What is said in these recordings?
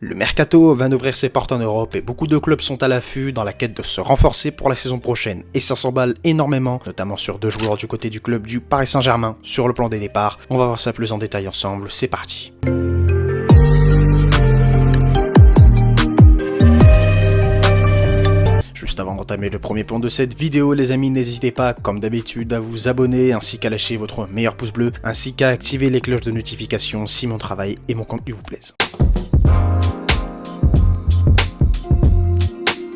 Le mercato va ouvrir ses portes en Europe et beaucoup de clubs sont à l'affût dans la quête de se renforcer pour la saison prochaine. Et ça s'emballe énormément, notamment sur deux joueurs du côté du club du Paris Saint-Germain sur le plan des départs. On va voir ça plus en détail ensemble, c'est parti. Juste avant d'entamer le premier plan de cette vidéo, les amis, n'hésitez pas, comme d'habitude, à vous abonner, ainsi qu'à lâcher votre meilleur pouce bleu, ainsi qu'à activer les cloches de notification si mon travail et mon contenu vous plaisent.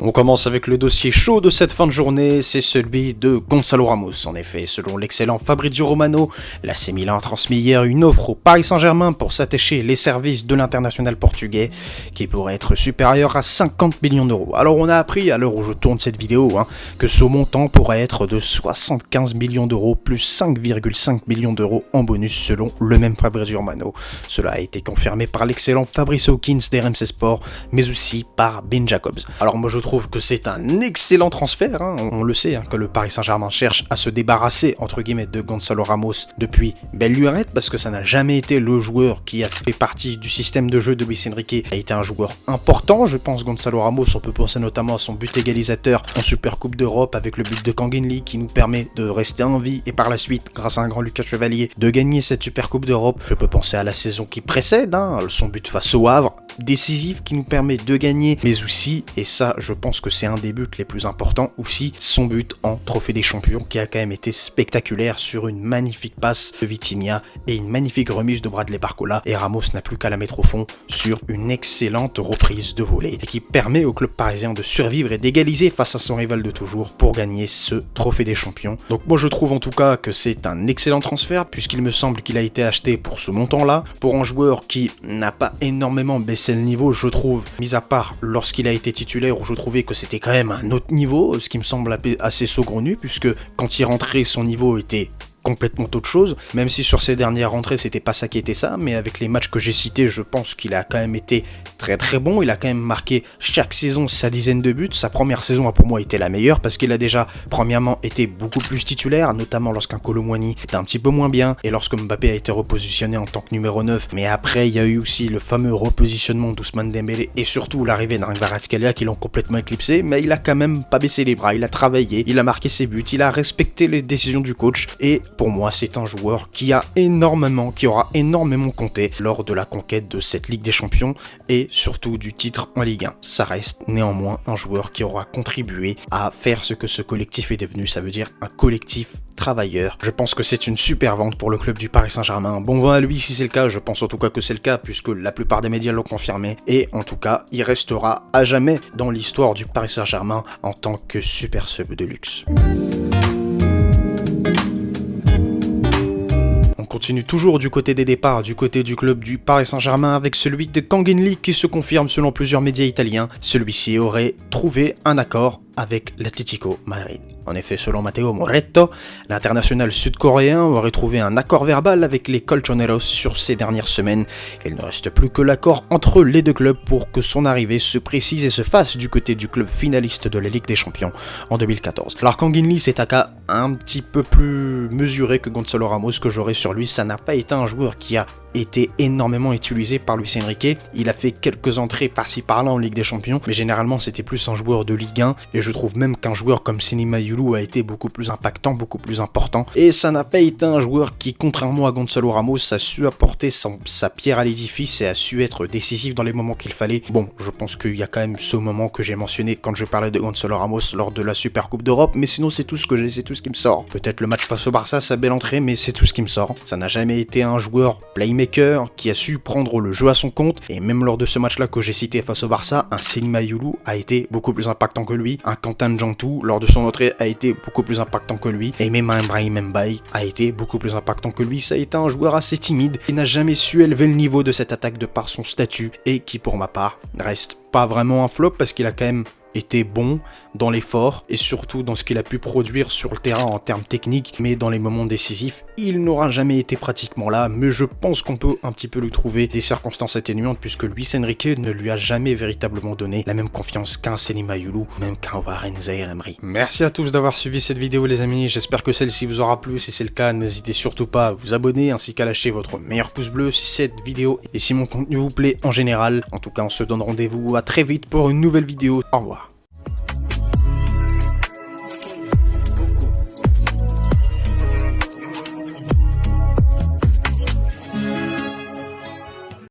On commence avec le dossier chaud de cette fin de journée, c'est celui de Gonçalo Ramos. En effet, selon l'excellent Fabrizio Romano, l'AC Milan a transmis hier une offre au Paris Saint-Germain pour s'attacher les services de l'international portugais, qui pourrait être supérieur à 50 millions d'euros. Alors on a appris, à l'heure où je tourne cette vidéo, que ce montant pourrait être de 75 millions d'euros plus 5,5 millions d'euros en bonus selon le même Fabrizio Romano. Cela a été confirmé par l'excellent Fabrice Hawkins d'RMC Sport, mais aussi par Ben Jacobs. Alors moi je trouve que c'est un excellent transfert, on le sait, que le Paris Saint-Germain cherche à se débarrasser entre guillemets de Gonçalo Ramos depuis belle lurette, parce que ça n'a jamais été le joueur qui a fait partie du système de jeu de Luis Enrique, a été un joueur important. Je pense Gonçalo Ramos, on peut penser notamment à son but égalisateur en Super Coupe d'Europe avec le but de Kanginli qui nous permet de rester en vie et par la suite, grâce à un grand Lucas Chevalier, de gagner cette Super Coupe d'Europe. Je peux penser à la saison qui précède, son but face au Havre, décisif qui nous permet de gagner, mais aussi, et ça je pense que c'est un des buts les plus importants aussi, son but en Trophée des Champions qui a quand même été spectaculaire sur une magnifique passe de Vitinha et une magnifique remise de Bradley Barcola, et Ramos n'a plus qu'à la mettre au fond sur une excellente reprise de volée et qui permet au club parisien de survivre et d'égaliser face à son rival de toujours pour gagner ce Trophée des Champions. Donc moi je trouve en tout cas que c'est un excellent transfert puisqu'il me semble qu'il a été acheté pour ce montant là, pour un joueur qui n'a pas énormément baissé le niveau, je trouve, mis à part lorsqu'il a été titulaire où je trouvais que c'était quand même un autre niveau, ce qui me semble assez saugrenu puisque quand il rentrait son niveau était complètement autre chose, même si sur ses dernières rentrées c'était pas ça qui était ça, mais avec les matchs que j'ai cités, je pense qu'il a quand même été très très bon. Il a quand même marqué chaque saison sa dizaine de buts. Sa première saison a pour moi été la meilleure parce qu'il a déjà premièrement été beaucoup plus titulaire, notamment lorsqu'un Kolo Muani était un petit peu moins bien et lorsque Mbappé a été repositionné en tant que numéro 9, mais après il y a eu aussi le fameux repositionnement d'Ousmane Dembélé et surtout l'arrivée d'un Kvaratskhelia qui l'ont complètement éclipsé, mais il a quand même pas baissé les bras, il a travaillé, il a marqué ses buts, il a respecté les décisions du coach et pour moi, c'est un joueur qui aura énormément compté lors de la conquête de cette Ligue des Champions et surtout du titre en Ligue 1. Ça reste néanmoins un joueur qui aura contribué à faire ce que ce collectif est devenu, ça veut dire un collectif travailleur. Je pense que c'est une super vente pour le club du Paris Saint-Germain. Bon vent à lui si c'est le cas, je pense en tout cas que c'est le cas puisque la plupart des médias l'ont confirmé et en tout cas, il restera à jamais dans l'histoire du Paris Saint-Germain en tant que super sub de luxe. On continue toujours du côté des départs, du côté du club du Paris Saint-Germain avec celui de Kanginli qui se confirme selon plusieurs médias italiens. Celui-ci aurait trouvé un accord avec l'Atlético Madrid. En effet, selon Matteo Moretto, l'international sud-coréen aurait trouvé un accord verbal avec les Colchoneros sur ces dernières semaines. Il ne reste plus que l'accord entre les deux clubs pour que son arrivée se précise et se fasse du côté du club finaliste de la Ligue des Champions en 2014. Alors Kanginli, c'est un cas un petit peu plus mesuré que Gonçalo Ramos que j'aurais sur lui. Ça n'a pas été un joueur qui a été énormément utilisé par Luis Enrique. Il a fait quelques entrées par-ci par-là en Ligue des Champions, mais généralement c'était plus un joueur de Ligue 1, et je trouve même qu'un joueur comme Seny Mayulu a été beaucoup plus impactant, beaucoup plus important, et ça n'a pas été un joueur qui, contrairement à Gonçalo Ramos, a su apporter sa pierre à l'édifice et a su être décisif dans les moments qu'il fallait. Bon, je pense qu'il y a quand même ce moment que j'ai mentionné quand je parlais de Gonçalo Ramos lors de la Super Coupe d'Europe, mais sinon c'est tout ce que j'ai, c'est tout ce qui me sort. Peut-être le match face au Barça, sa belle entrée, mais c'est tout ce qui me sort. Ça n'a jamais été un joueur playmaker qui a su prendre le jeu à son compte, et même lors de ce match là que j'ai cité face au Barça, un Seny Mayulu a été beaucoup plus impactant que lui, un Quentin Djantou lors de son entrée a été beaucoup plus impactant que lui, et même un Brahim Mbaye a été beaucoup plus impactant que lui. Ça a été un joueur assez timide et n'a jamais su élever le niveau de cette attaque de par son statut, et qui pour ma part reste pas vraiment un flop parce qu'il a quand même était bon dans l'effort et surtout dans ce qu'il a pu produire sur le terrain en termes techniques, mais dans les moments décisifs, il n'aura jamais été pratiquement là, mais je pense qu'on peut un petit peu lui trouver des circonstances atténuantes puisque Luis Enrique ne lui a jamais véritablement donné la même confiance qu'un Selima Yulu, même qu'un Warren Zaïre-Emery. Merci à tous d'avoir suivi cette vidéo les amis, j'espère que celle-ci vous aura plu, si c'est le cas, n'hésitez surtout pas à vous abonner ainsi qu'à lâcher votre meilleur pouce bleu si cette vidéo et si mon contenu vous plaît en général. En tout cas, on se donne rendez-vous à très vite pour une nouvelle vidéo. Au revoir.